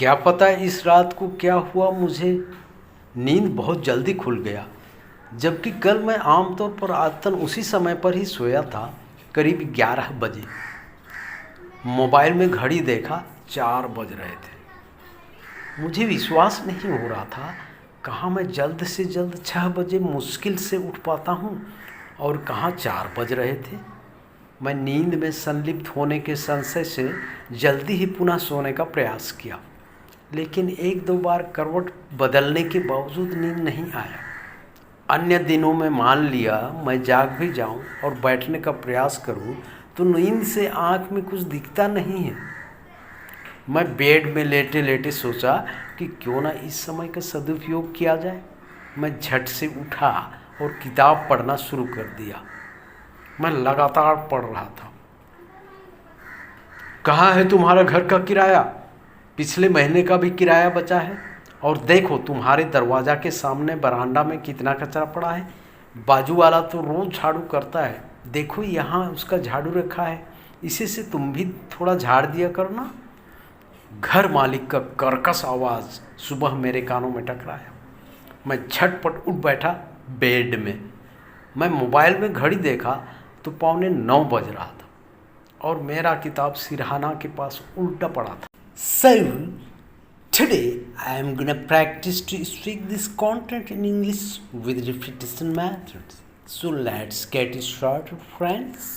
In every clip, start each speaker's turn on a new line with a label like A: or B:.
A: क्या पता इस रात को क्या हुआ, मुझे नींद बहुत जल्दी खुल गया, जबकि कल मैं आमतौर पर आदतन उसी समय पर ही सोया था, करीब 11 बजे। मोबाइल में घड़ी देखा, 4 बज रहे थे। मुझे विश्वास नहीं हो रहा था, कहाँ मैं जल्द से जल्द 6 बजे मुश्किल से उठ पाता हूँ और कहाँ 4 बज रहे थे। मैं नींद में संलिप्त होने के संशय से जल्दी ही पुनः सोने का प्रयास किया, लेकिन 1-2 बार करवट बदलने के बावजूद नींद नहीं आया। अन्य दिनों में मान लिया मैं जाग भी जाऊं और बैठने का प्रयास करूं तो नींद से आंख में कुछ दिखता नहीं है। मैं बेड में लेटे लेटे सोचा कि क्यों ना इस समय का सदुपयोग किया जाए। मैं झट से उठा और किताब पढ़ना शुरू कर दिया। मैं लगातार पढ़ रहा था। कहाँ है तुम्हारा घर का किराया? पिछले महीने का भी किराया बचा है। और देखो तुम्हारे दरवाज़ा के सामने बरामदा में कितना कचरा पड़ा है। बाजू वाला तो रोज़ झाड़ू करता है, देखो यहाँ उसका झाड़ू रखा है, इसी से तुम भी थोड़ा झाड़ दिया करो ना। घर मालिक का कर्कश आवाज़ सुबह मेरे कानों में टकराया। मैं झटपट उठ बैठा बेड में। मैं मोबाइल में घड़ी देखा तो 8:45 बज रहा था और मेरा किताब सिरहाना के पास उल्टा पड़ा था। So, today I am gonna practice to speak this content in English with repetition methods. So let's get started, friends.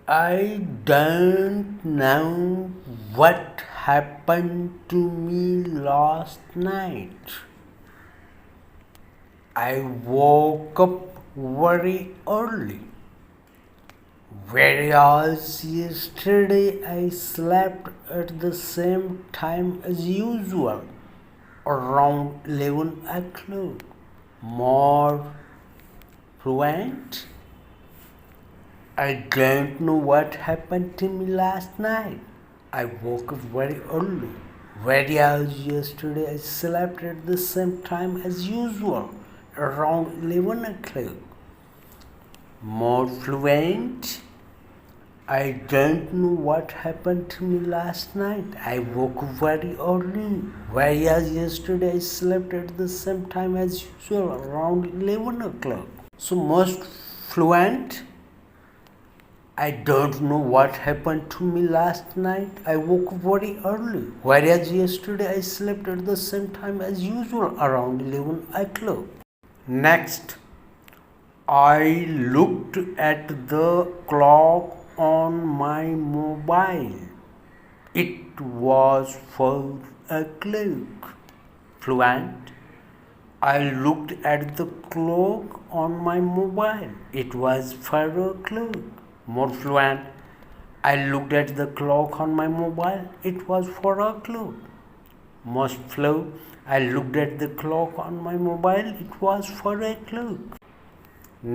A: I don't know what happened to me last night. I woke up very early, whereas yesterday I slept at the same time as usual, around 11 o'clock. More fluent? I don't know what happened to me last night. I woke up very early, whereas yesterday I slept at the same time as usual, around 11 o'clock. More fluent? I don't know what happened to me last night. I woke up very early, whereas yesterday I slept at the same time as usual, around 11 o'clock. So most fluent? I don't know what happened to me last night. I woke up very early, whereas yesterday I slept at the same time as usual, around 11 o'clock. Next, I looked at the clock on my mobile. It was 4 o'clock. Fluent? I looked at the clock on my mobile. It was 4 o'clock. More fluent? I looked at the clock on my mobile. It was 4 o'clock. Most fluent? I looked at the clock on my mobile. It was 4 o'clock.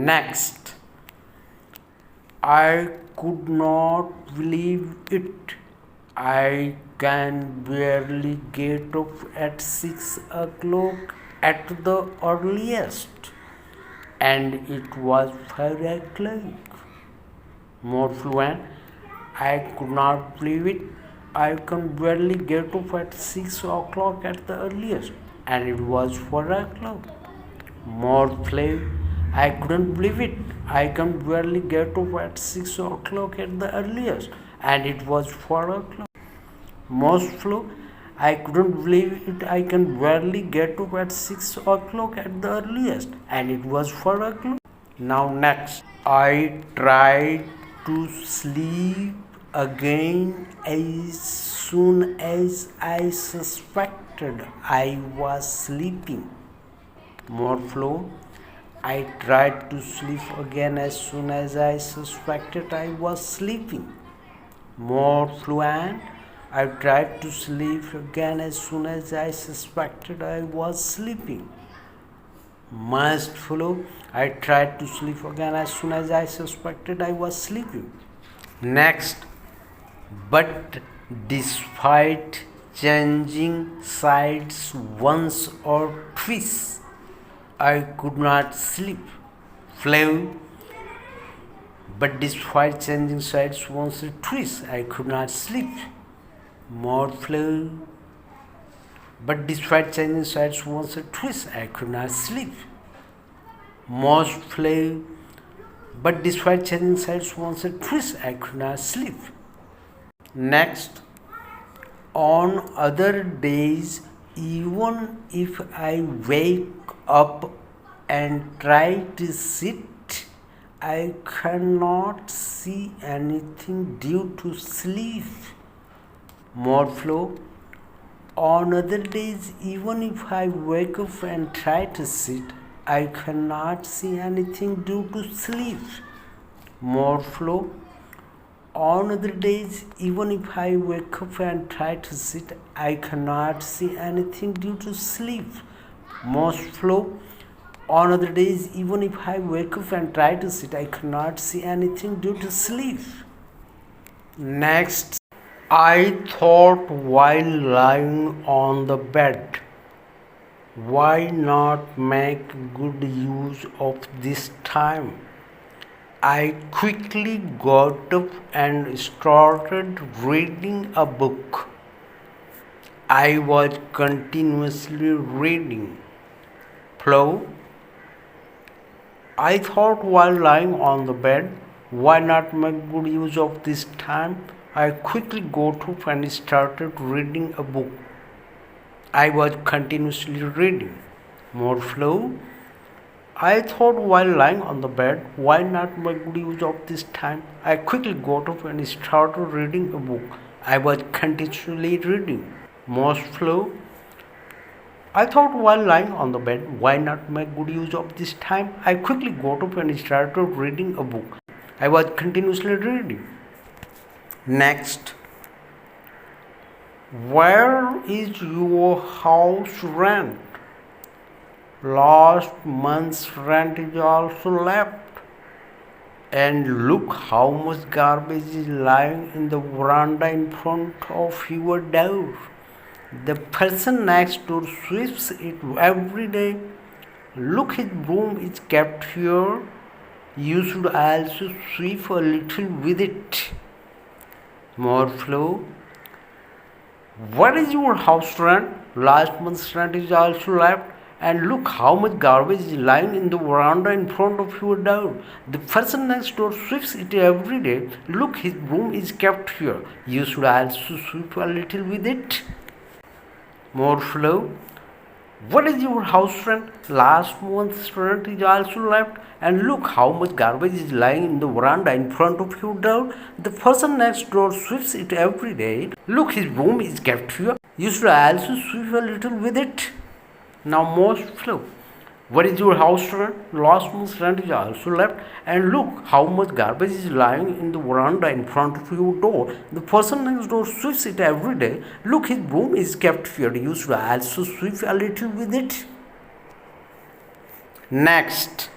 A: Next, I could not believe it. I can barely get up at 6 o'clock at the earliest, and it was 5 o'clock. More fluent? I could not believe it. I can barely get up at 6 o'clock at the earliest, and it was 4 o'clock. More fluent? I couldn't believe it. I can barely get up at 6 o'clock at the earliest, and it was 4 o'clock. Most fluent? I couldn't believe it. I can barely get up at 6 o'clock at the earliest, and it was 4 o'clock. Now next, I tried to sleep again as soon as I suspected I was sleeping. More flow? I tried to sleep again as soon as I suspected I was sleeping. More fluent? I tried to sleep again as soon as I suspected I was sleeping. Must follow? I tried to sleep again as soon as I suspected I was sleeping. Next, but despite changing sides once or twice, I could not sleep. Flew. But despite changing sides once or twice, I could not sleep. More flow. But despite changing sides once or twice, I could not sleep. More flow. But despite changing sides once or twice, I could not sleep. Next, on other days, even if I wake up and try to sit, I cannot see anything due to sleep. More flow. On other days, even if I wake up and try to sit, I cannot see anything due to sleep. More flow. On other days, even if I wake up and try to sit, I cannot see anything due to sleep. Most flow. On other days, even if I wake up and try to sit, I cannot see anything due to sleep. Next, I thought while lying on the bed, why not make good use of this time? I quickly got up and started reading a book. I was continuously reading. Flow. I thought while lying on the bed, why not make good use of this time? I quickly got up and started reading a book. I was continuously reading. More flow. I thought while lying on the bed, why not make good use of this time? I quickly got up and started reading a book. I was continuously reading. Most flow. I thought while lying on the bed, why not make good use of this time? I quickly got up and started reading a book. I was continuously reading. Next, where is your house rent? Last month's rent is also left. And look how much garbage is lying in the veranda in front of your door. The person next door sweeps it every day. Look, his broom is kept here. You should also sweep a little with it. More flow. What is your house rent? Last month's rent is also left. And look how much garbage is lying in the veranda in front of your door. The person next door sweeps it every day. Look, his broom is kept here. You should also sweep a little with it. More flow. What is your house rent? Last month's rent is also left. And look how much garbage is lying in the veranda in front of your door. The person next door sweeps it every day. Look, his broom is kept here. You should also sweep a little with it. Now most flow. What is your house rent? Last month's rent is also left. And look how much garbage is lying in the veranda in front of your door. The person next door sweeps it every day. Look, his broom is kept here. You should also sweep a little with it. Next,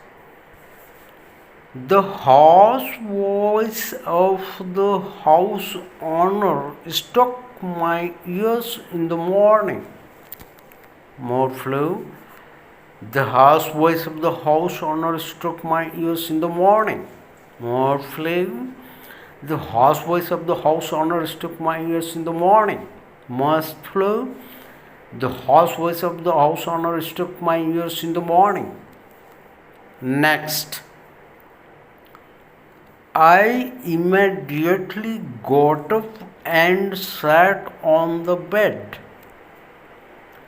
A: the harsh voice of the house owner struck my ears in the morning. More flow. The harsh voice of the house owner struck my ears in the morning. More flow. The harsh voice of the house owner struck my ears in the morning. Must flow. The harsh voice of the house owner struck my ears in the morning. Next, I immediately got up and sat on the bed.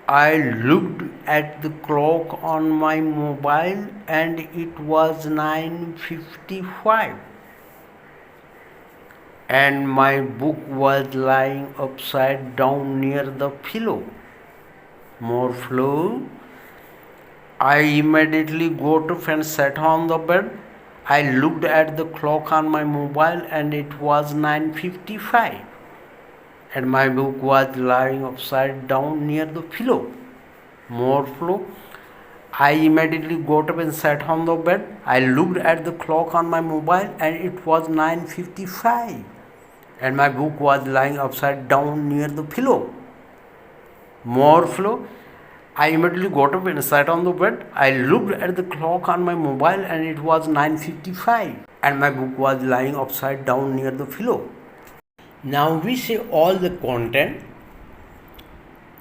A: I looked at the clock on my mobile and it was 9:55. And my book was lying upside down near the pillow. More flow. I immediately got up and sat on the bed. I looked at the clock on my mobile and it was 9:55. And my book was lying upside down near the pillow. More flow. I immediately got up and sat on the bed. I looked at the clock on my mobile and it was 9:55. And my book was lying upside down near the pillow. More flow. I immediately got up and sat on the bed. I looked at the clock on my mobile and it was 9:55. And my book was lying upside down near the pillow. Now we see all the content.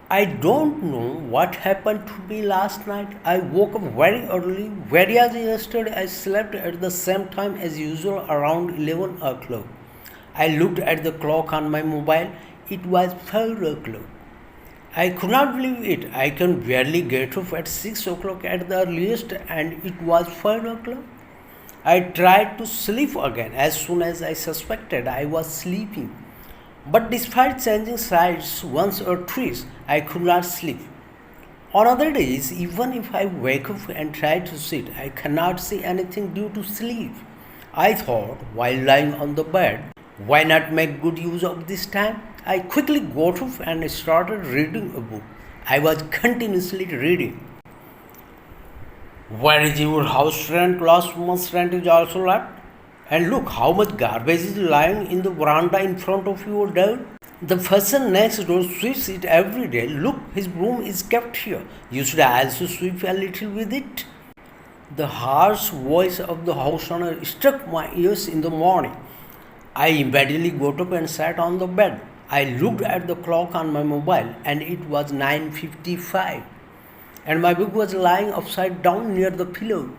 A: I don't know what happened to me last night. I woke up very early, whereas yesterday I slept at the same time as usual around 11 o'clock. I looked at the clock on my mobile. It was 5 o'clock. I could not believe it. I can barely get up at 6 o'clock at the earliest, and it was 5 o'clock. I tried to sleep again as soon as I suspected I was sleeping. But despite changing sides once or twice, I could not sleep. On other days, even if I wake up and try to sit, I cannot see anything due to sleep. I thought, while lying on the bed, why not make good use of this time? I quickly got up and started reading a book. I was continuously reading. Where is your house rent? Last month's rent is also left. And look how much garbage is lying in the veranda in front of your door. The person next door sweeps it every day. Look, his broom is kept here. You should also sweep a little with it. The harsh voice of the house owner struck my ears in the morning. I immediately got up and sat on the bed. I looked at the clock on my mobile and it was 9:55. And my book was lying upside down near the pillow.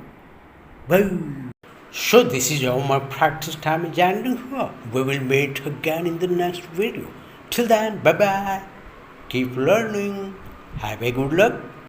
A: Boom! So this is how my practice time is ending here. We will meet again in the next video. Till then, bye bye. Keep learning. Have a good luck.